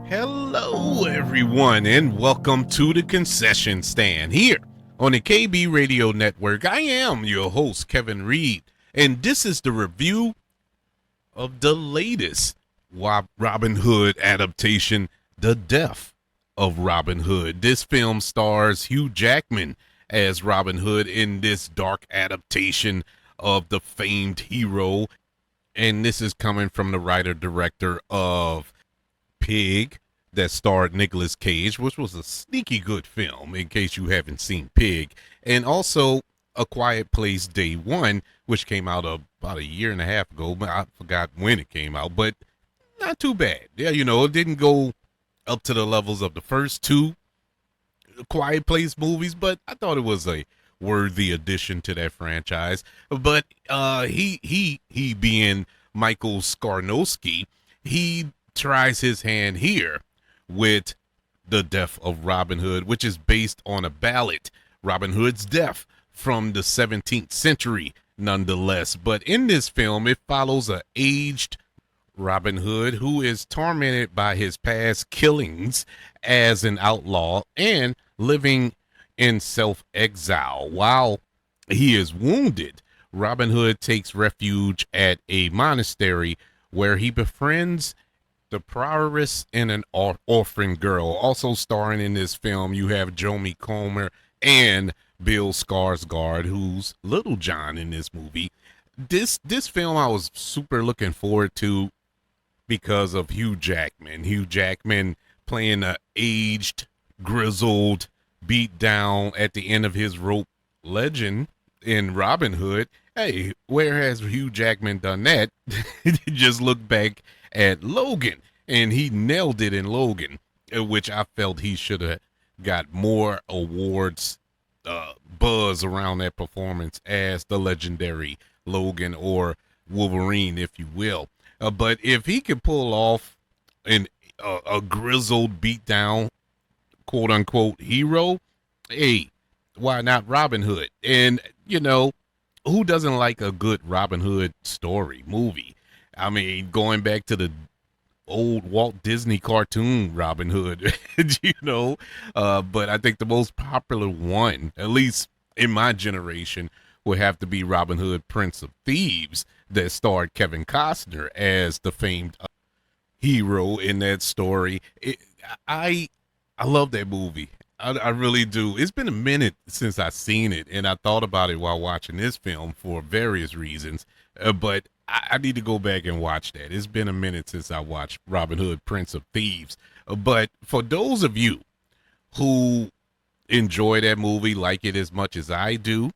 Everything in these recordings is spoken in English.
Hello, everyone, and welcome to the concession stand here on the KB Radio Network. I am your host, Kevin Reed, and this is the review of the latest Robin Hood adaptation, The Death of Robin Hood. This film stars Hugh Jackman as Robin Hood in this dark adaptation of the famed hero, and this is coming from the writer-director of Pig, that starred Nicolas Cage, which was a sneaky good film in case you haven't seen Pig, and also A Quiet Place Day One, which came out about a year and a half ago. I forgot when it came out, but not too bad. Yeah, it didn't go up to the levels of the first two Quiet Place movies, but I thought it was a worthy addition to that franchise. But he being Michael Skarnowski, he tries his hand here with The Death of Robin Hood, which is based on a ballad, Robin Hood's Death, from the 17th century, nonetheless. But in this film, it follows a aged Robin Hood who is tormented by his past killings as an outlaw and living in self-exile. While he is wounded, Robin Hood takes refuge at a monastery where he befriends the prioress and an orphan girl. Also starring in this film, you have Jodie Comer and Bill Skarsgård, who's Little John in this movie. This film I was super looking forward to because of Hugh Jackman. Hugh Jackman playing a aged, grizzled, beat down at the end of his rope legend in Robin Hood. Hey, where has Hugh Jackman done that? Just look back at Logan, and he nailed it in Logan, which I felt he should have got more awards buzz around that performance as the legendary Logan, or Wolverine, if you will. But if he could pull off a grizzled, beat down, quote unquote hero, hey, why not Robin Hood? And who doesn't like a good Robin Hood story movie? I mean, going back to the old Walt Disney cartoon Robin Hood, but I think the most popular one, at least in my generation, would have to be Robin Hood, Prince of Thieves, that starred Kevin Costner as the famed hero in that story. I love that movie. I really do. It's been a minute since I've seen it, and I thought about it while watching this film for various reasons. But I need to go back and watch that. It's been a minute since I watched Robin Hood, Prince of Thieves. But for those of you who enjoy that movie, like it as much as I do,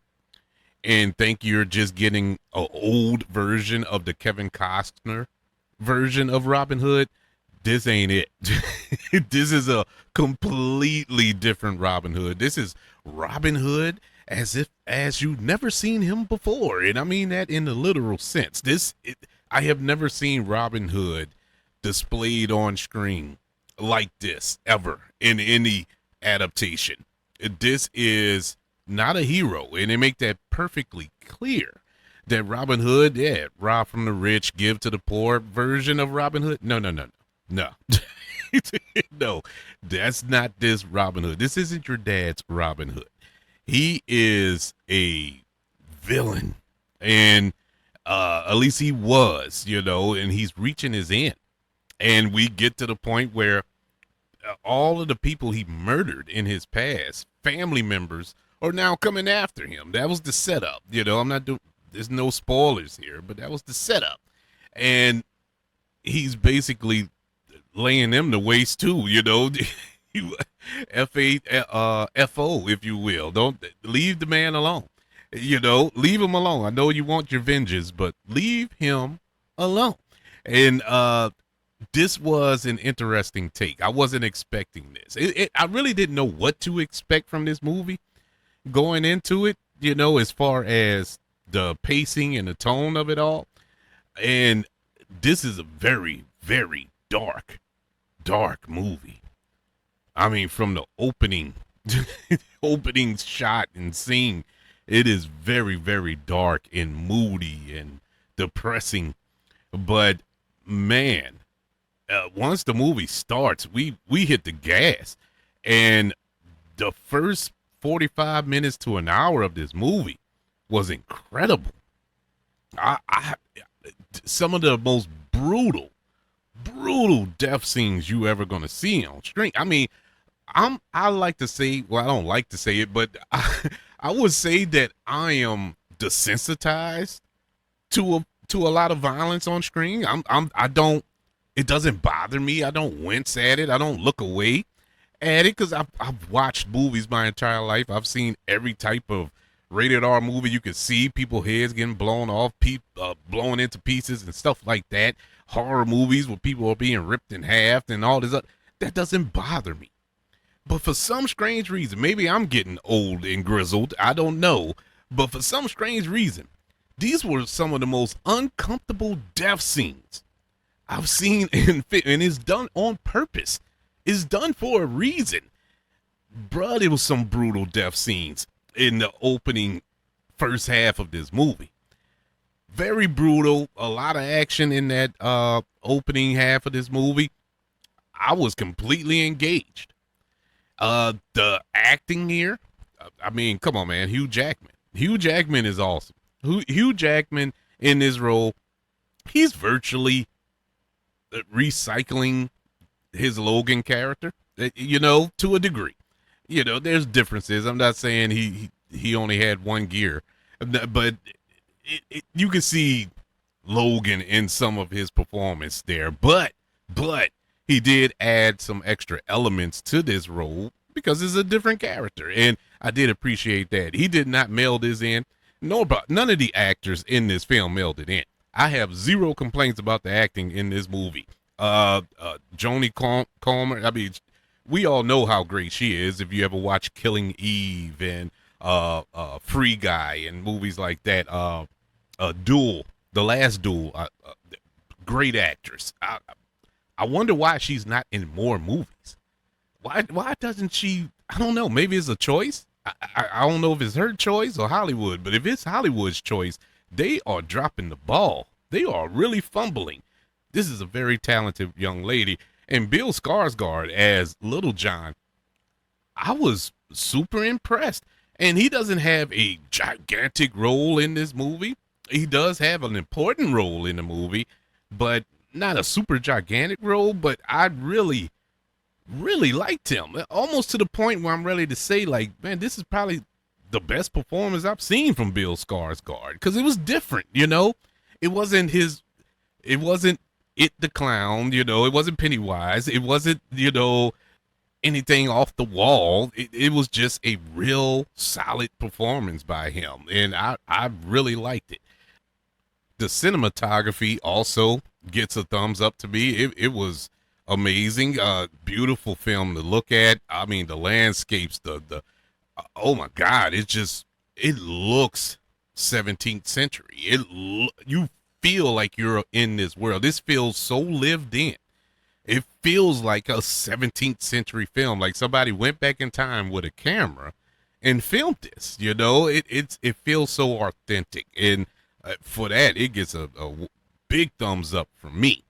and think you're just getting an old version of the Kevin Costner version of Robin Hood, this ain't it. This is a completely different Robin Hood. This is Robin Hood as you've never seen him before, and I mean that in the literal sense. I have never seen Robin Hood displayed on screen like this ever in any adaptation. This is not a hero, and they make that perfectly clear. That Robin Hood, yeah, rob from the rich, give to the poor version of Robin Hood. No. No, that's not this Robin Hood. This isn't your dad's Robin Hood. He is a villain, and at least he was, and he's reaching his end. And we get to the point where all of the people he murdered in his past, family members, are now coming after him. That was the setup. I'm not doing, there's no spoilers here, but that was the setup. And he's basically laying them to waste too, F-A-F-O, if you will. Don't leave the man alone. Leave him alone. I know you want your vengeance, but leave him alone. And this was an interesting take. I wasn't expecting this. I really didn't know what to expect from this movie going into it, as far as the pacing and the tone of it all. And this is a very, very dark movie. I mean, from the opening shot and scene, it is very, very dark and moody and depressing. But man, once the movie starts, we hit the gas, and the first 45 minutes to an hour of this movie was incredible. I some of the most brutal death scenes you ever gonna see on screen. I mean, I like to say, well, I don't like to say it, but I would say that I am desensitized to a lot of violence on screen. I don't, it doesn't bother me. I don't wince at it. I don't look away at it because I've watched movies my entire life. I've seen every type of rated R movie you could see. People heads getting blown off, blown into pieces and stuff like that. Horror movies where people are being ripped in half and all this. That doesn't bother me. But for some strange reason, maybe I'm getting old and grizzled, I don't know. But for some strange reason, these were some of the most uncomfortable death scenes I've seen and it's done on purpose. It's done for a reason. Bruh, it was some brutal death scenes in the opening first half of this movie. Very brutal, a lot of action in that opening half of this movie. I was completely engaged. The acting here, I mean, come on, man. Hugh Jackman. Hugh Jackman is awesome. Hugh Jackman in this role, he's virtually recycling his Logan character, you know, to a degree. You know, there's differences. I'm not saying he only had one gear, but you can see Logan in some of his performance there. But he did add some extra elements to this role because it's a different character, and I did appreciate that. He did not mail this in. None of the actors in this film mailed it in. I have zero complaints about the acting in this movie. Joni Comer, I mean, we all know how great she is if you ever watch Killing Eve and Free Guy and movies like that. Duel, The Last Duel, great actress. I wonder why she's not in more movies. Why doesn't she? I don't know. Maybe it's a choice. I don't know if it's her choice or Hollywood, but if it's Hollywood's choice, they are dropping the ball. They are really fumbling. This is a very talented young lady. And Bill Skarsgård as Little John, I was super impressed. And he doesn't have a gigantic role in this movie. He does have an important role in the movie, but not a super gigantic role. But I really liked him, almost to the point where I'm ready to say, like, man, this is probably the best performance I've seen from Bill Skarsgård, because it was different, you know. It wasn't It the Clown, you know. It wasn't Pennywise. It wasn't, you know, anything off the wall. It was just a real solid performance by him, and I really liked it. The cinematography also gets a thumbs up to me. It was amazing, beautiful film to look at. I mean, the landscapes, the oh my God, it looks 17th century. You feel like you're in this world. This feels so lived in. It feels like a 17th century film, like somebody went back in time with a camera and filmed this. You know, it feels so authentic, and for that, it gets a big thumbs up from me.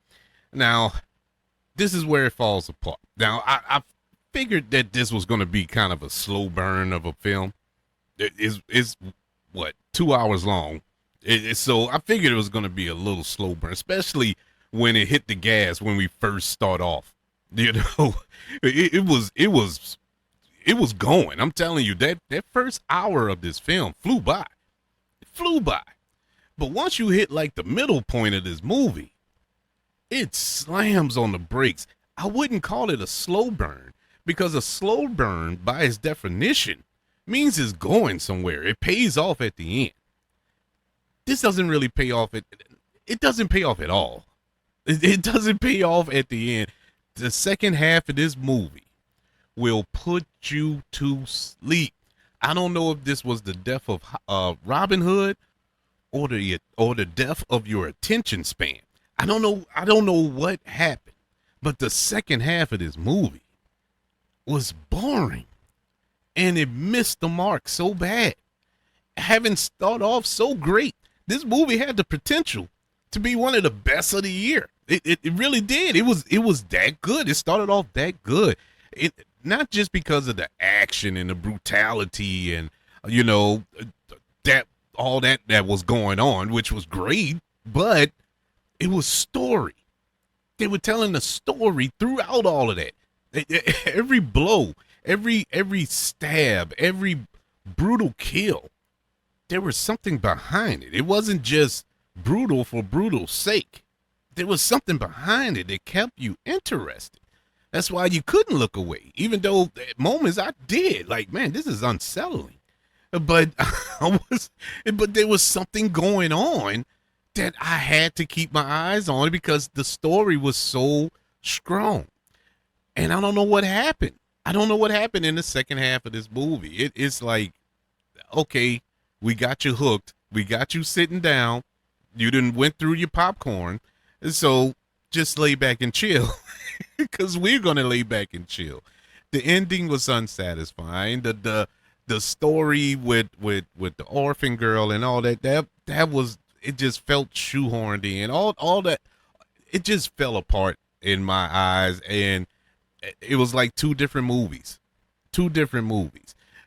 Now, this is where it falls apart. Now, I figured that this was going to be kind of a slow burn of a film. It's what, 2 hours long. So I figured it was going to be a little slow burn, especially when it hit the gas when we first start off. You know, it was going. I'm telling you, that first hour of this film flew by. It flew by. But once you hit like the middle point of this movie, it slams on the brakes. I wouldn't call it a slow burn, because a slow burn, by its definition, means it's going somewhere. It pays off at the end. This doesn't really pay off. It doesn't pay off at all. It doesn't pay off at the end. The second half of this movie will put you to sleep. I don't know if this was the death of Robin Hood or the death of your attention span. I don't know what happened, but the second half of this movie was boring, and it missed the mark so bad. Having started off so great, this movie had the potential to be one of the best of the year. It really did. It was that good. It started off that good. It not just because of the action and the brutality and you know that all that was going on, which was great, but it was story. They were telling a story throughout all of that. Every blow, every stab, every brutal kill, there was something behind it. It wasn't just brutal for brutal's sake. There was something behind it that kept you interested. That's why you couldn't look away, even though at moments I did. Like, man, this is unsettling. But but there was something going on that I had to keep my eyes on because the story was so strong. And I don't know what happened. I don't know what happened in the second half of this movie. It's like, okay, we got you hooked. We got you sitting down. You done went through your popcorn. So just lay back and chill because we're going to lay back and chill. The ending was unsatisfying. The story with the orphan girl and all that was, it just felt shoehorned in. All that, it just fell apart in my eyes, and it was like two different movies.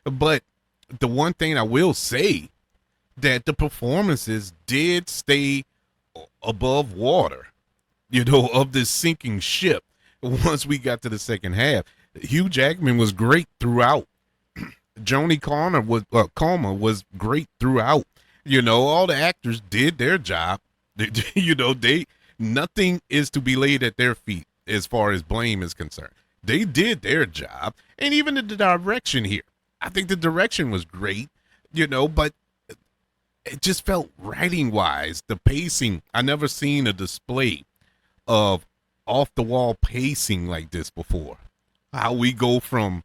But the one thing I will say, that the performances did stay above water, of this sinking ship once we got to the second half. Hugh Jackman was great throughout. Joni Comer was great throughout. All the actors did their job. They nothing is to be laid at their feet as far as blame is concerned. They did their job, and even the direction here, I think the direction was great. But it just felt writing wise, the pacing. I never seen a display of off the wall pacing like this before. How we go from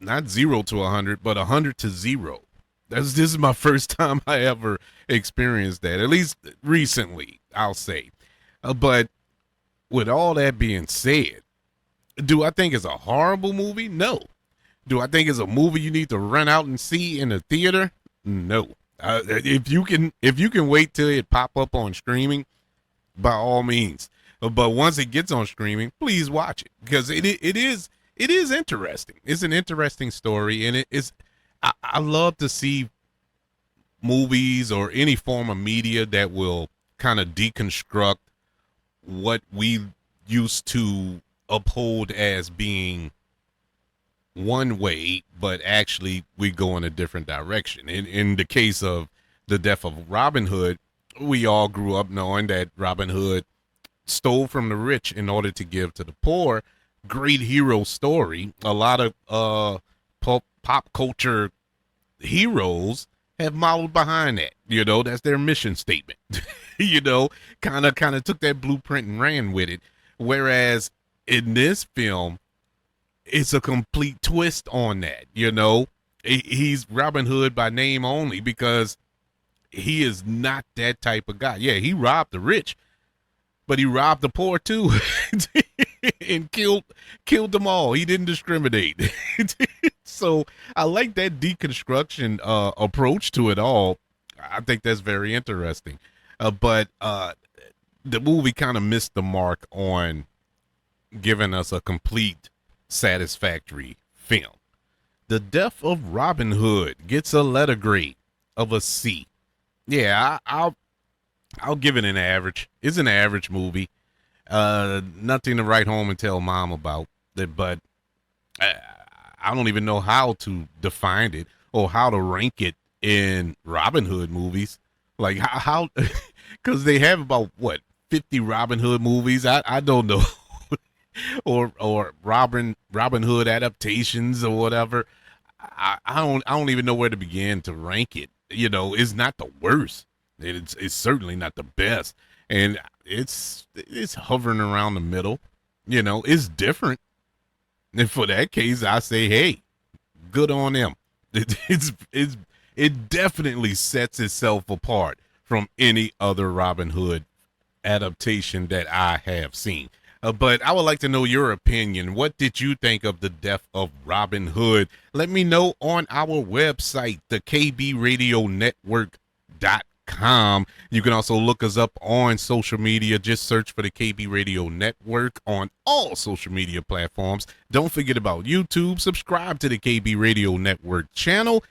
not 0 to 100, but 100 to 0. This is my first time I ever experienced that, at least recently, I'll say. But with all that being said, do I think it's a horrible movie? No. Do I think it's a movie you need to run out and see in a theater? No. If you can wait till it pop up on streaming, by all means. But once it gets on streaming, please watch it, because it is interesting. It's an interesting story, and I love to see movies or any form of media that will kind of deconstruct what we used to uphold as being one way, but actually we go in a different direction. In the case of the death of Robin Hood, we all grew up knowing that Robin Hood stole from the rich in order to give to the poor. Great hero story. A lot of pop culture heroes have modeled behind that. That's their mission statement. Kind of took that blueprint and ran with it. Whereas in this film, it's a complete twist on that. He's Robin Hood by name only, because he is not that type of guy. Yeah, he robbed the rich, but he robbed the poor too, and killed them all. He didn't discriminate. So I like that deconstruction approach to it all. I think that's very interesting. But the movie kind of missed the mark on giving us a complete, satisfactory film. The Death of Robin Hood gets a letter grade of a C. Yeah, I'll give it an average. It's an average movie. Nothing to write home and tell mom about. But I don't even know how to define it or how to rank it in Robin Hood movies. Like how because they have about 50 Robin Hood movies. I don't know. or Robin Hood adaptations or whatever. I don't even know where to begin to rank it. It's not the worst. It's certainly not the best, and it's hovering around the middle. It's different, and for that case, I say, hey, good on them. It definitely sets itself apart from any other Robin Hood adaptation that I have seen. But I would like to know your opinion. What did you think of the death of Robin Hood? Let me know on our website, the kbradionetwork.com. You can also look us up on social media. Just search for the KB Radio Network on all social media platforms. Don't forget about YouTube. Subscribe to the KB Radio Network channel.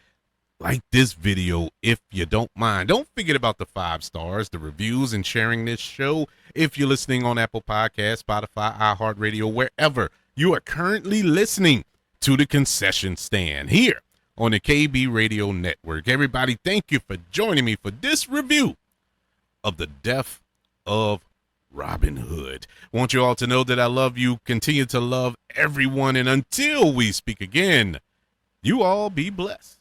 Like this video if you don't mind. Don't forget about the 5 stars, the reviews, and sharing this show. If you're listening on Apple Podcasts, Spotify, iHeartRadio, wherever you are currently listening to the Concession Stand here on the KB Radio Network. Everybody, thank you for joining me for this review of The Death of Robin Hood. I want you all to know that I love you. Continue to love everyone. And until we speak again, you all be blessed.